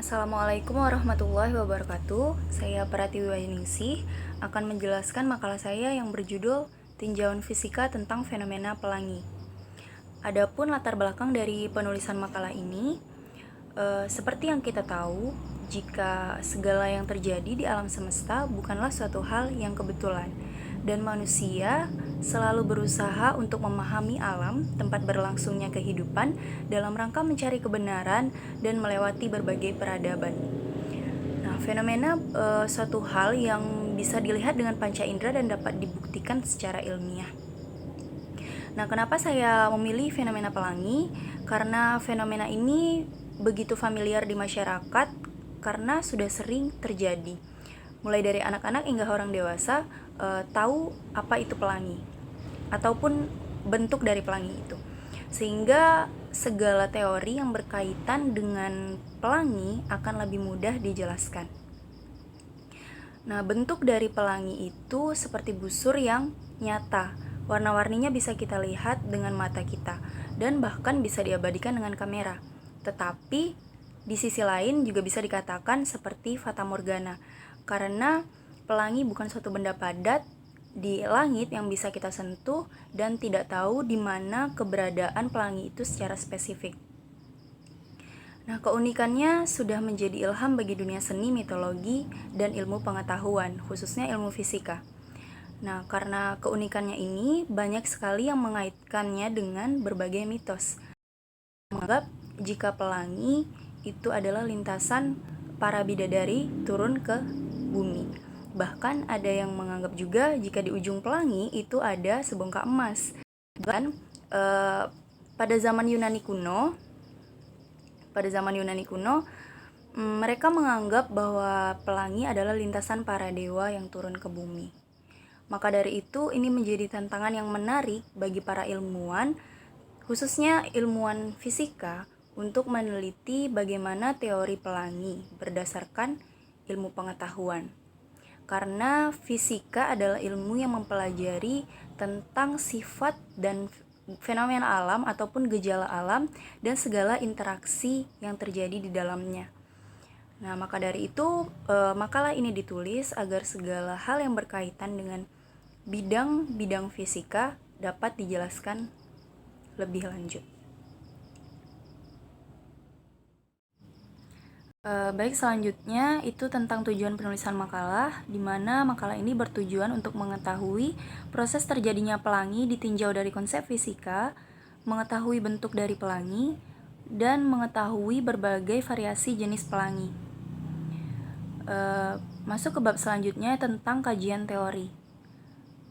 Assalamualaikum warahmatullahi wabarakatuh. Saya Pratiwi Wahyuningsih akan menjelaskan makalah saya yang berjudul Tinjauan Fisika tentang Fenomena Pelangi. Adapun latar belakang dari penulisan makalah ini, seperti yang kita tahu, jika segala yang terjadi di alam semesta bukanlah suatu hal yang kebetulan, dan manusia selalu berusaha untuk memahami alam, tempat berlangsungnya kehidupan, dalam rangka mencari kebenaran dan melewati berbagai peradaban. Nah, fenomena suatu hal yang bisa dilihat dengan panca indera dan dapat dibuktikan secara ilmiah. Nah, kenapa saya memilih fenomena pelangi? Karena fenomena ini begitu familiar di masyarakat karena sudah sering terjadi. Mulai dari anak-anak hingga orang dewasa tahu apa itu pelangi ataupun bentuk dari pelangi itu. Sehingga segala teori yang berkaitan dengan pelangi akan lebih mudah dijelaskan. Nah, bentuk dari pelangi itu seperti busur yang nyata. Warna-warninya bisa kita lihat dengan mata kita dan bahkan bisa diabadikan dengan kamera. Tetapi di sisi lain juga bisa dikatakan seperti fata morgana, karena pelangi bukan suatu benda padat di langit yang bisa kita sentuh dan tidak tahu di mana keberadaan pelangi itu secara spesifik. Nah, keunikannya sudah menjadi ilham bagi dunia seni, mitologi, dan ilmu pengetahuan, khususnya ilmu fisika. Nah, karena keunikannya ini, banyak sekali yang mengaitkannya dengan berbagai mitos. Menganggap jika pelangi itu adalah lintasan para bidadari turun ke bumi. Bahkan ada yang menganggap juga jika di ujung pelangi itu ada sebongkah emas. Dan pada zaman Yunani kuno, mereka menganggap bahwa pelangi adalah lintasan para dewa yang turun ke bumi. Maka dari itu, ini menjadi tantangan yang menarik bagi para ilmuwan, khususnya ilmuwan fisika, untuk meneliti bagaimana teori pelangi berdasarkan ilmu pengetahuan. Karena fisika adalah ilmu yang mempelajari tentang sifat dan fenomena alam ataupun gejala alam dan segala interaksi yang terjadi di dalamnya. Nah, maka dari itu makalah ini ditulis agar segala hal yang berkaitan dengan bidang-bidang fisika dapat dijelaskan lebih lanjut. Baik, selanjutnya itu tentang tujuan penulisan makalah, di mana makalah ini bertujuan untuk mengetahui proses terjadinya pelangi ditinjau dari konsep fisika, mengetahui bentuk dari pelangi, dan mengetahui berbagai variasi jenis pelangi. Masuk ke bab selanjutnya tentang kajian teori.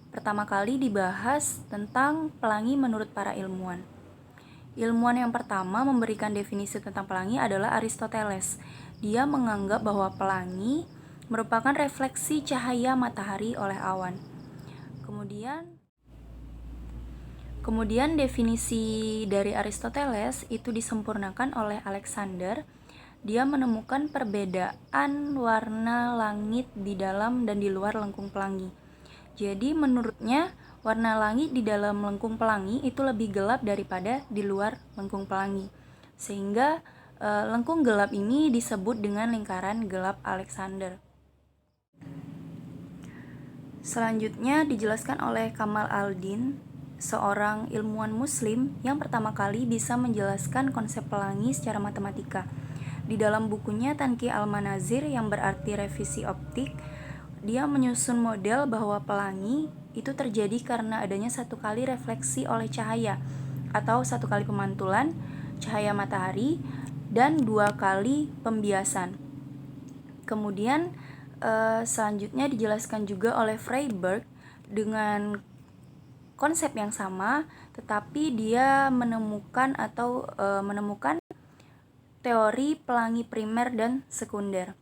Pertama kali dibahas tentang pelangi menurut para ilmuwan. Ilmuwan yang pertama memberikan definisi tentang pelangi adalah Aristoteles. Dia menganggap bahwa pelangi merupakan refleksi cahaya matahari oleh awan. Kemudian definisi dari Aristoteles itu disempurnakan oleh Alexander. Dia menemukan perbedaan warna langit di dalam dan di luar lengkung pelangi. Jadi menurutnya warna langit di dalam lengkung pelangi itu lebih gelap daripada di luar lengkung pelangi. Sehingga lengkung gelap ini disebut dengan lingkaran gelap Alexander. Selanjutnya dijelaskan oleh Kamal Aldin, seorang ilmuwan muslim yang pertama kali bisa menjelaskan konsep pelangi secara matematika. Di dalam bukunya Tanqih al-Manazir yang berarti revisi optik, dia menyusun model bahwa pelangi itu terjadi karena adanya satu kali refleksi oleh cahaya atau satu kali pemantulan cahaya matahari dan dua kali pembiasan. Kemudian selanjutnya dijelaskan juga oleh Freiberg dengan konsep yang sama, tetapi dia menemukan teori pelangi primer dan sekunder,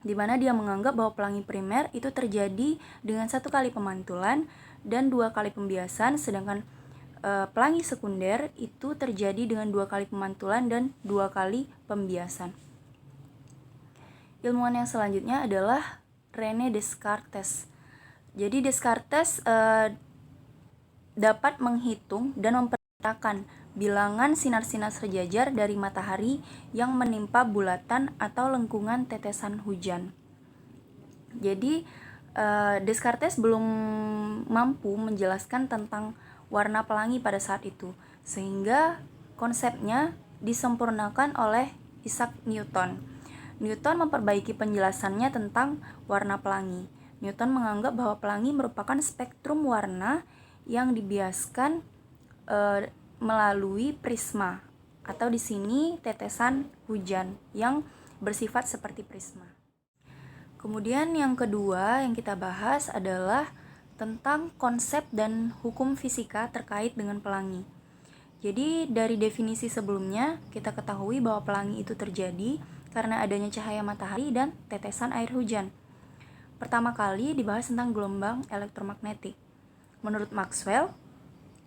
di mana dia menganggap bahwa pelangi primer itu terjadi dengan satu kali pemantulan dan dua kali pembiasan, sedangkan pelangi sekunder itu terjadi dengan dua kali pemantulan dan dua kali pembiasan. Ilmuwan yang selanjutnya adalah René Descartes. Jadi Descartes dapat menghitung dan memperkirakan bilangan sinar-sinar sejajar dari matahari yang menimpa bulatan atau lengkungan tetesan hujan. Jadi, Descartes belum mampu menjelaskan tentang warna pelangi pada saat itu, sehingga konsepnya disempurnakan oleh Isaac Newton. Newton memperbaiki penjelasannya tentang warna pelangi. Newton menganggap bahwa pelangi merupakan spektrum warna yang dibiaskan melalui prisma, atau di sini tetesan hujan yang bersifat seperti prisma. Kemudian yang kedua yang kita bahas adalah tentang konsep dan hukum fisika terkait dengan pelangi. Jadi dari definisi sebelumnya kita ketahui bahwa pelangi itu terjadi karena adanya cahaya matahari dan tetesan air hujan. Pertama kali dibahas tentang gelombang elektromagnetik. Menurut Maxwell,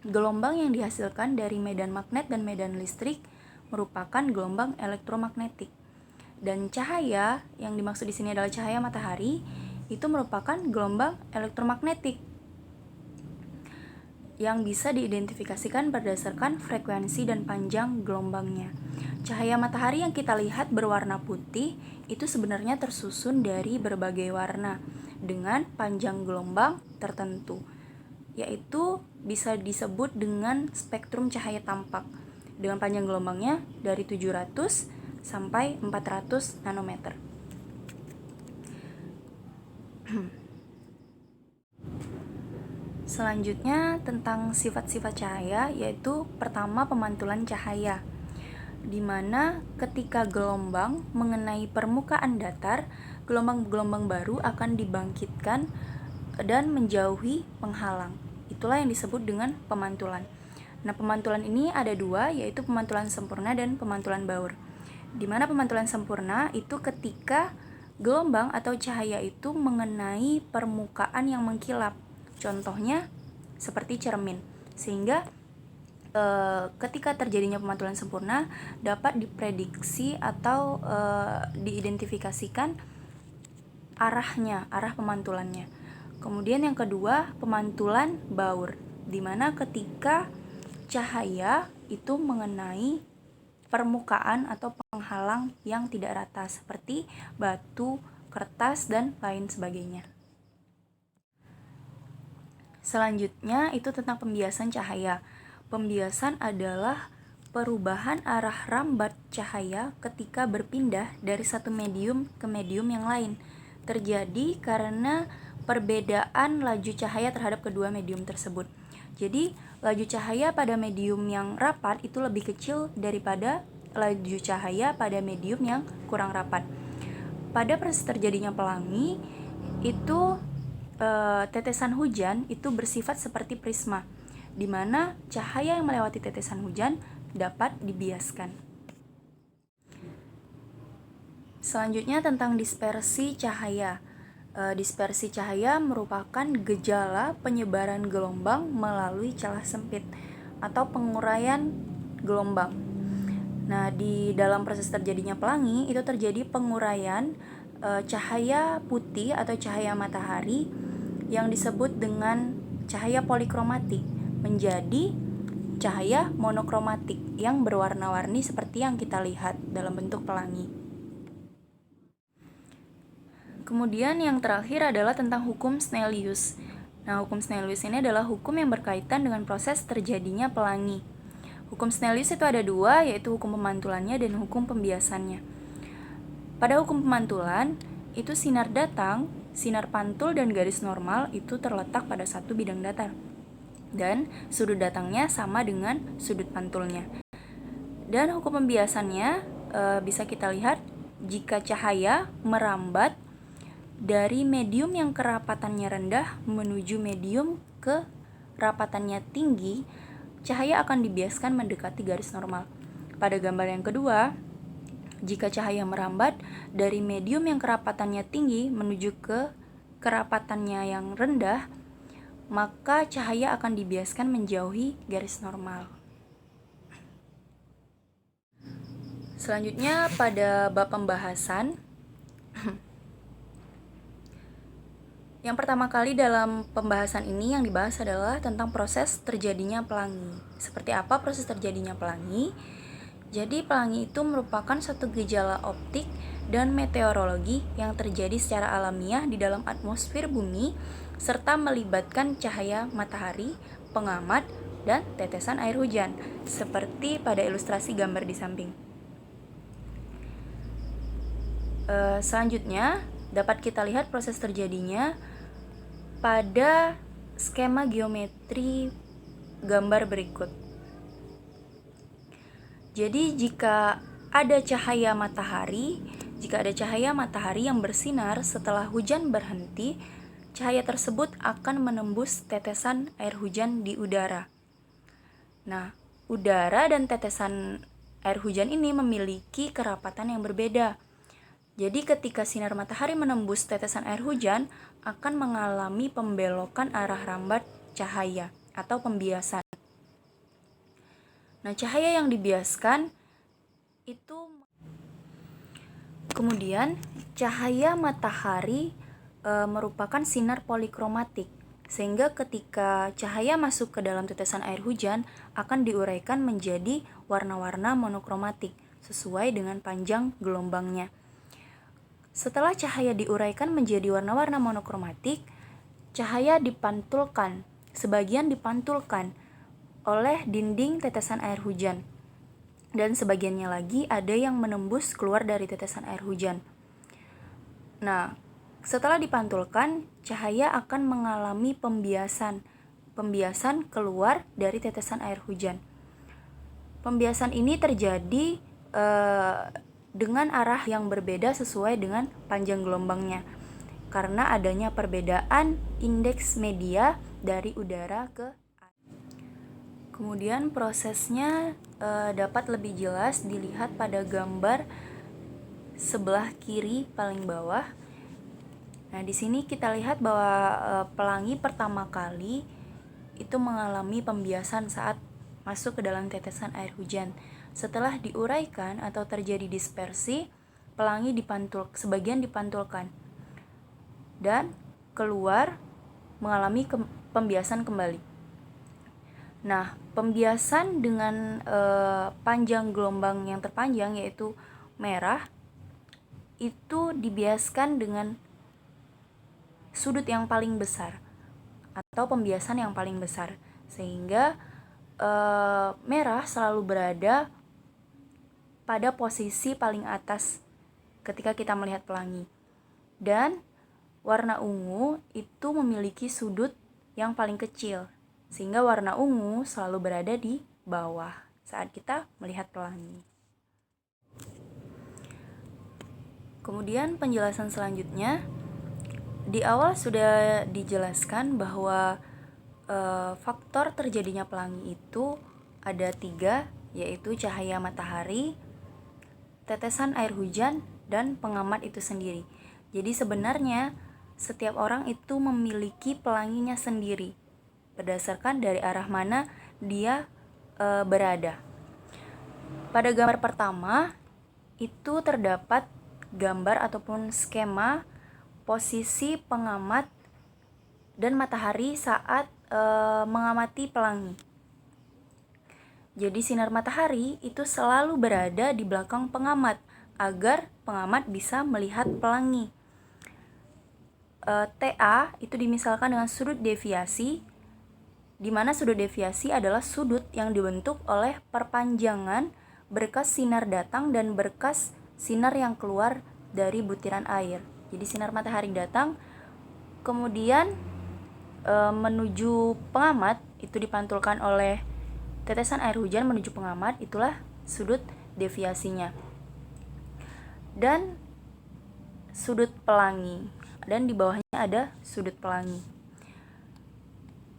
gelombang yang dihasilkan dari medan magnet dan medan listrik merupakan gelombang elektromagnetik. Dan cahaya yang dimaksud di sini adalah cahaya matahari itu merupakan gelombang elektromagnetik yang bisa diidentifikasikan berdasarkan frekuensi dan panjang gelombangnya. Cahaya matahari yang kita lihat berwarna putih itu sebenarnya tersusun dari berbagai warna dengan panjang gelombang tertentu, yaitu bisa disebut dengan spektrum cahaya tampak dengan panjang gelombangnya dari 700 sampai 400 nanometer. Selanjutnya tentang sifat-sifat cahaya, yaitu pertama pemantulan cahaya, di mana ketika gelombang mengenai permukaan datar, gelombang-gelombang baru akan dibangkitkan dan menjauhi penghalang. Itulah yang disebut dengan pemantulan. Nah, pemantulan ini ada dua, yaitu pemantulan sempurna dan pemantulan baur. Di mana pemantulan sempurna itu ketika gelombang atau cahaya itu mengenai permukaan yang mengkilap. Contohnya seperti cermin. Sehingga ketika terjadinya pemantulan sempurna dapat diprediksi atau diidentifikasikan arah pemantulannya. Kemudian yang kedua, pemantulan baur, di mana ketika cahaya itu mengenai permukaan atau penghalang yang tidak rata seperti batu, kertas, dan lain sebagainya. Selanjutnya itu tentang pembiasan cahaya. Pembiasan adalah perubahan arah rambat cahaya ketika berpindah dari satu medium ke medium yang lain. Terjadi karena perbedaan laju cahaya terhadap kedua medium tersebut. Jadi, laju cahaya pada medium yang rapat itu lebih kecil daripada laju cahaya pada medium yang kurang rapat. Pada proses terjadinya pelangi, itu tetesan hujan itu bersifat seperti prisma, di mana cahaya yang melewati tetesan hujan dapat dibiaskan. Selanjutnya tentang dispersi cahaya. Dispersi cahaya merupakan gejala penyebaran gelombang melalui celah sempit atau penguraian gelombang. Nah, di dalam proses terjadinya pelangi itu terjadi penguraian cahaya putih atau cahaya matahari yang disebut dengan cahaya polikromatik menjadi cahaya monokromatik yang berwarna-warni seperti yang kita lihat dalam bentuk pelangi. Kemudian yang terakhir adalah tentang hukum Snellius. Nah, hukum Snellius ini adalah hukum yang berkaitan dengan proses terjadinya pelangi. Hukum Snellius itu ada dua, yaitu hukum pemantulannya dan hukum pembiasannya. Pada hukum pemantulan, itu sinar datang, sinar pantul, dan garis normal itu terletak pada satu bidang datar. Dan sudut datangnya sama dengan sudut pantulnya. Dan hukum pembiasannya bisa kita lihat jika cahaya merambat dari medium yang kerapatannya rendah menuju medium ke kerapatannya tinggi, cahaya akan dibiaskan mendekati garis normal. Pada gambar yang kedua, jika cahaya merambat dari medium yang kerapatannya tinggi menuju ke kerapatannya yang rendah, maka cahaya akan dibiaskan menjauhi garis normal. Selanjutnya pada bab pembahasan Yang pertama kali dalam pembahasan ini yang dibahas adalah tentang proses terjadinya pelangi. Seperti apa proses terjadinya pelangi? Jadi pelangi itu merupakan suatu gejala optik dan meteorologi yang terjadi secara alamiah di dalam atmosfer bumi serta melibatkan cahaya matahari, pengamat, dan tetesan air hujan, seperti pada ilustrasi gambar di samping. Selanjutnya, dapat kita lihat proses terjadinya pada skema geometri gambar berikut. Jadi jika ada cahaya matahari yang bersinar setelah hujan berhenti, cahaya tersebut akan menembus tetesan air hujan di udara. Nah, udara dan tetesan air hujan ini memiliki kerapatan yang berbeda. Jadi ketika sinar matahari menembus tetesan air hujan, akan mengalami pembelokan arah rambat cahaya atau pembiasan. Nah, cahaya yang dibiaskan itu kemudian cahaya matahari merupakan sinar polikromatik, sehingga ketika cahaya masuk ke dalam tetesan air hujan akan diuraikan menjadi warna-warna monokromatik sesuai dengan panjang gelombangnya. Setelah cahaya diuraikan menjadi warna-warna monokromatik, cahaya sebagian dipantulkan oleh dinding tetesan air hujan, dan sebagiannya lagi ada yang menembus keluar dari tetesan air hujan. Nah, setelah dipantulkan, cahaya akan mengalami pembiasan keluar dari tetesan air hujan. Pembiasan ini terjadi dengan arah yang berbeda sesuai dengan panjang gelombangnya, karena adanya perbedaan indeks media dari udara ke air. Kemudian prosesnya dapat lebih jelas dilihat pada gambar sebelah kiri paling bawah. Nah, di sini kita lihat bahwa pelangi pertama kali itu mengalami pembiasan saat masuk ke dalam tetesan air hujan. Setelah diuraikan atau terjadi dispersi, pelangi sebagian dipantulkan dan keluar mengalami pembiasan kembali. Nah, pembiasan dengan panjang gelombang yang terpanjang yaitu merah itu dibiaskan dengan sudut yang paling besar atau pembiasan yang paling besar, sehingga merah selalu berada pada posisi paling atas ketika kita melihat pelangi, dan warna ungu itu memiliki sudut yang paling kecil, sehingga warna ungu selalu berada di bawah saat kita melihat pelangi. Kemudian penjelasan selanjutnya, di awal sudah dijelaskan bahwa faktor terjadinya pelangi itu ada 3, yaitu cahaya matahari, tetesan air hujan, dan pengamat itu sendiri. Jadi sebenarnya setiap orang itu memiliki pelanginya sendiri berdasarkan dari arah mana dia berada. Pada gambar pertama itu terdapat gambar ataupun skema posisi pengamat dan matahari saat mengamati pelangi. Jadi sinar matahari itu selalu berada di belakang pengamat agar pengamat bisa melihat pelangi. TA itu dimisalkan dengan sudut deviasi, di mana sudut deviasi adalah sudut yang dibentuk oleh perpanjangan berkas sinar datang dan berkas sinar yang keluar dari butiran air. Jadi sinar matahari datang, kemudian menuju pengamat itu dipantulkan oleh tetesan air hujan menuju pengamat, itulah sudut deviasinya. Dan sudut pelangi, dan di bawahnya ada sudut pelangi.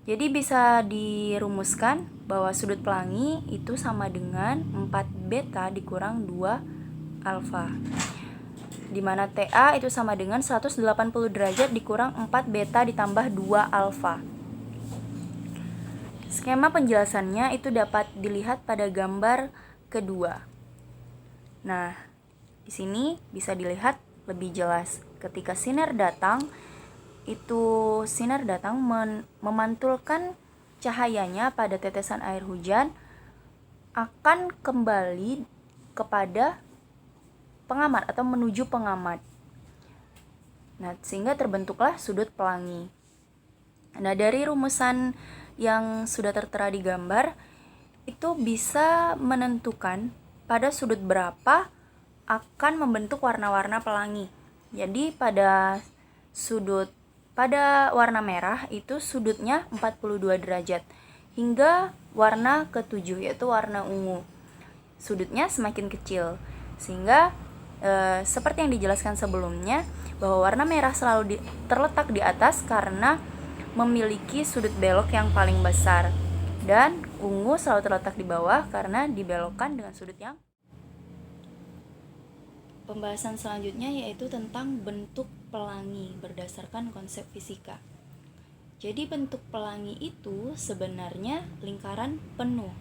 Jadi bisa dirumuskan bahwa sudut pelangi itu sama dengan 4 beta dikurang 2 alfa, di mana TA itu sama dengan 180 derajat dikurang 4 beta ditambah 2 alfa. Skema penjelasannya itu dapat dilihat pada gambar kedua. Nah, di sini bisa dilihat lebih jelas. Ketika sinar datang, itu sinar datang memantulkan cahayanya pada tetesan air hujan, akan kembali kepada pengamat atau menuju pengamat. Nah, sehingga terbentuklah sudut pelangi. Nah, dari rumusan yang sudah tertera di gambar, itu bisa menentukan pada sudut berapa akan membentuk warna-warna pelangi. Jadi pada warna merah itu sudutnya 42 derajat hingga warna ketujuh yaitu warna ungu. Sudutnya semakin kecil sehingga seperti yang dijelaskan sebelumnya bahwa warna merah selalu terletak di atas karena memiliki sudut belok yang paling besar, dan ungu selalu terletak di bawah karena dibelokkan dengan sudut yang. Pembahasan selanjutnya yaitu tentang bentuk pelangi berdasarkan konsep fisika. Jadi bentuk pelangi itu sebenarnya lingkaran penuh.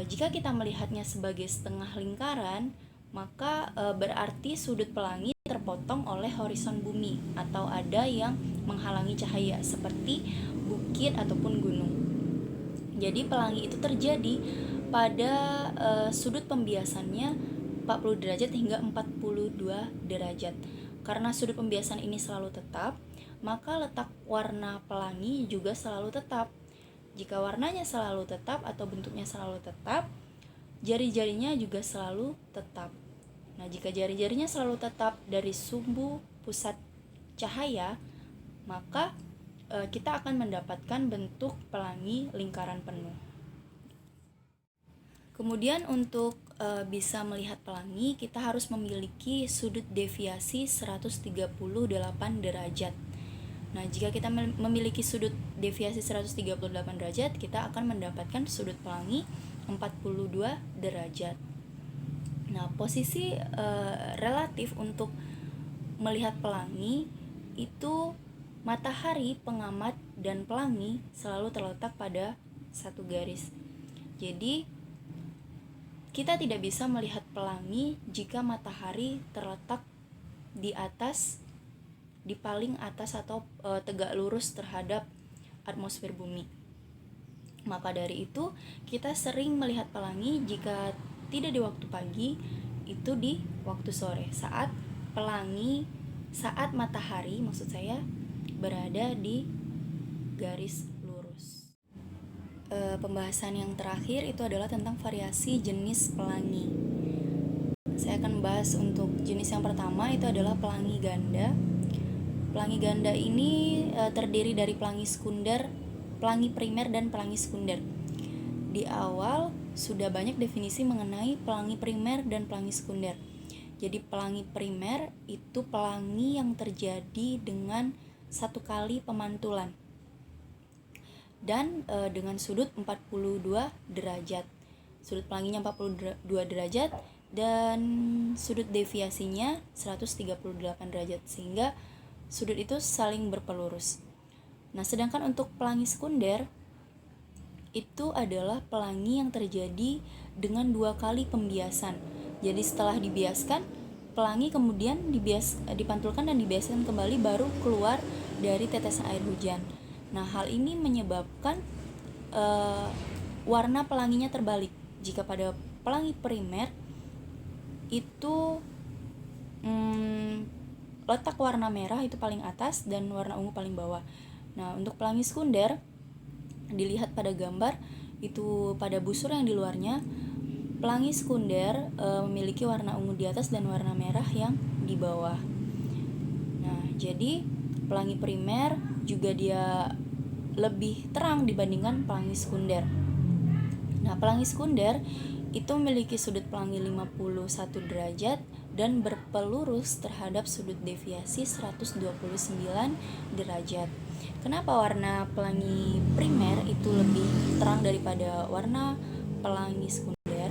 Jika kita melihatnya sebagai setengah lingkaran, maka berarti sudut pelangi terpotong oleh horizon bumi atau ada yang menghalangi cahaya seperti bukit ataupun gunung. Jadi pelangi itu terjadi pada sudut pembiasannya 40 derajat hingga 42 derajat. Karena sudut pembiasan ini selalu tetap, maka letak warna pelangi juga selalu tetap. Jika warnanya selalu tetap atau bentuknya selalu tetap, jari-jarinya juga selalu tetap. Nah, jika jari-jarinya selalu tetap dari sumbu pusat cahaya, maka kita akan mendapatkan bentuk pelangi lingkaran penuh. Kemudian untuk bisa melihat pelangi, kita harus memiliki sudut deviasi 138 derajat. Nah, jika kita memiliki sudut deviasi 138 derajat, kita akan mendapatkan sudut pelangi 42 derajat. Nah, posisi relatif untuk melihat pelangi itu matahari, pengamat, dan pelangi selalu terletak pada satu garis. Jadi kita tidak bisa melihat pelangi jika matahari terletak di atas, di paling atas atau tegak lurus terhadap atmosfer bumi. Maka dari itu, kita sering melihat pelangi jika tidak di waktu pagi, itu di waktu sore, saat matahari maksud saya berada di garis lurus. Pembahasan yang terakhir itu adalah tentang variasi jenis pelangi. Saya akan membahas untuk jenis yang pertama, itu adalah pelangi ganda. Pelangi ganda ini terdiri dari pelangi sekunder, pelangi primer, dan pelangi sekunder. Di awal sudah banyak definisi mengenai pelangi primer dan pelangi sekunder. Jadi pelangi primer itu pelangi yang terjadi dengan satu kali pemantulan dan dengan sudut 42 derajat. Sudut pelanginya 42 derajat dan sudut deviasinya 138 derajat, sehingga sudut itu saling berpelurus. Nah, sedangkan untuk pelangi sekunder itu adalah pelangi yang terjadi dengan dua kali pembiasan. Jadi setelah dibiaskan, pelangi kemudian dipantulkan dan dibiaskan kembali baru keluar dari tetesan air hujan. Nah, hal ini menyebabkan warna pelanginya terbalik. Jika pada pelangi primer itu letak warna merah itu paling atas dan warna ungu paling bawah. Nah, untuk pelangi sekunder dilihat pada gambar itu pada busur yang di luarnya, pelangi sekunder memiliki warna ungu di atas dan warna merah yang di bawah. Nah, jadi pelangi primer juga dia lebih terang dibandingkan pelangi sekunder. Nah, pelangi sekunder itu memiliki sudut pelangi 51 derajat dan berpelurus terhadap sudut deviasi 129 derajat. Kenapa warna pelangi primer itu lebih terang daripada warna pelangi sekunder?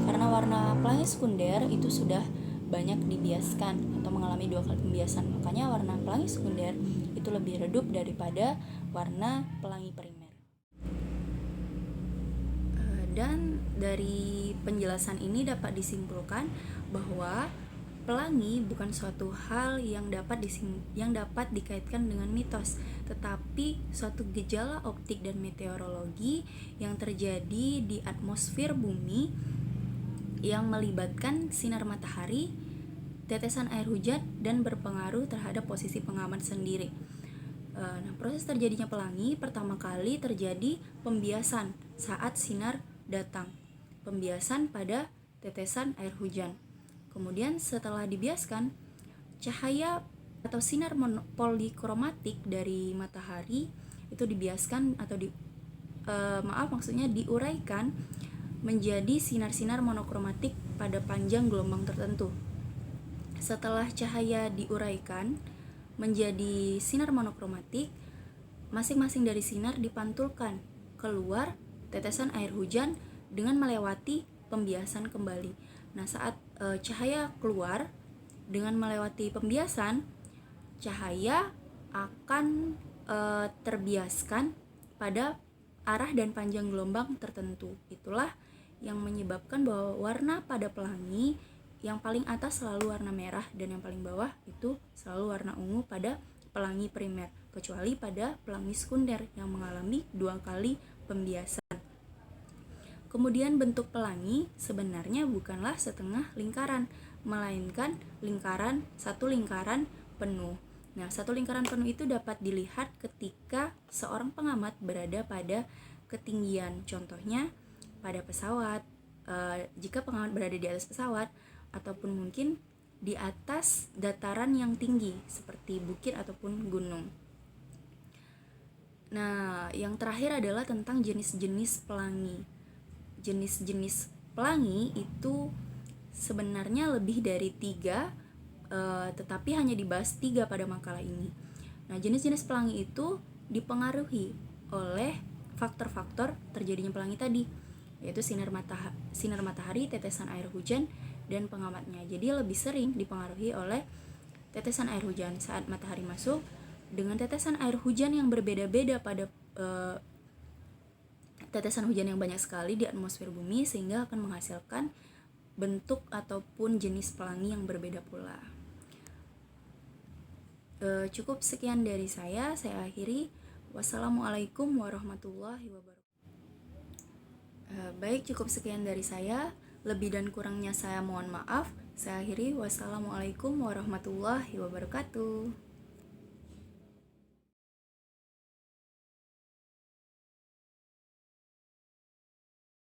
Karena warna pelangi sekunder itu sudah banyak dibiaskan atau mengalami dua kali pembiasan. Makanya warna pelangi sekunder itu lebih redup daripada warna pelangi primer. Dan dari penjelasan ini dapat disimpulkan bahwa Pelangi bukan suatu hal yang dapat dikaitkan dengan mitos, tetapi suatu gejala optik dan meteorologi yang terjadi di atmosfer bumi yang melibatkan sinar matahari, tetesan air hujan, dan berpengaruh terhadap posisi pengamat sendiri. Nah, proses terjadinya pelangi pertama kali terjadi pembiasan saat sinar datang. Pembiasan pada tetesan air hujan. Kemudian setelah dibiaskan, cahaya atau sinar polikromatik dari matahari itu dibiaskan atau diuraikan menjadi sinar-sinar monokromatik pada panjang gelombang tertentu. Setelah cahaya diuraikan menjadi sinar monokromatik, masing-masing dari sinar dipantulkan keluar tetesan air hujan dengan melewati pembiasan kembali. Nah, saat cahaya keluar dengan melewati pembiasan, cahaya akan terbiaskan pada arah dan panjang gelombang tertentu. Itulah yang menyebabkan bahwa warna pada pelangi yang paling atas selalu warna merah dan yang paling bawah itu selalu warna ungu pada pelangi primer, kecuali pada pelangi sekunder yang mengalami 2 kali pembiasan. Kemudian bentuk pelangi sebenarnya bukanlah setengah lingkaran, melainkan satu lingkaran penuh. Nah, satu lingkaran penuh itu dapat dilihat ketika seorang pengamat berada pada ketinggian. Contohnya pada pesawat, jika pengamat berada di atas pesawat, ataupun mungkin di atas dataran yang tinggi seperti bukit ataupun gunung. Nah, yang terakhir adalah tentang jenis-jenis pelangi. Jenis-jenis pelangi itu sebenarnya lebih dari 3, tetapi hanya dibahas 3 pada makalah ini. Nah, jenis-jenis pelangi itu dipengaruhi oleh faktor-faktor terjadinya pelangi tadi, yaitu sinar matahari, tetesan air hujan, dan pengamatnya. Jadi lebih sering dipengaruhi oleh tetesan air hujan saat matahari masuk, dengan tetesan air hujan yang berbeda-beda pada tetesan hujan yang banyak sekali di atmosfer bumi, sehingga akan menghasilkan bentuk ataupun jenis pelangi yang berbeda pula. Cukup sekian dari saya akhiri. Wassalamualaikum warahmatullahi wabarakatuh. Baik, cukup sekian dari saya. Lebih dan kurangnya saya mohon maaf. Saya akhiri. Wassalamualaikum warahmatullahi wabarakatuh.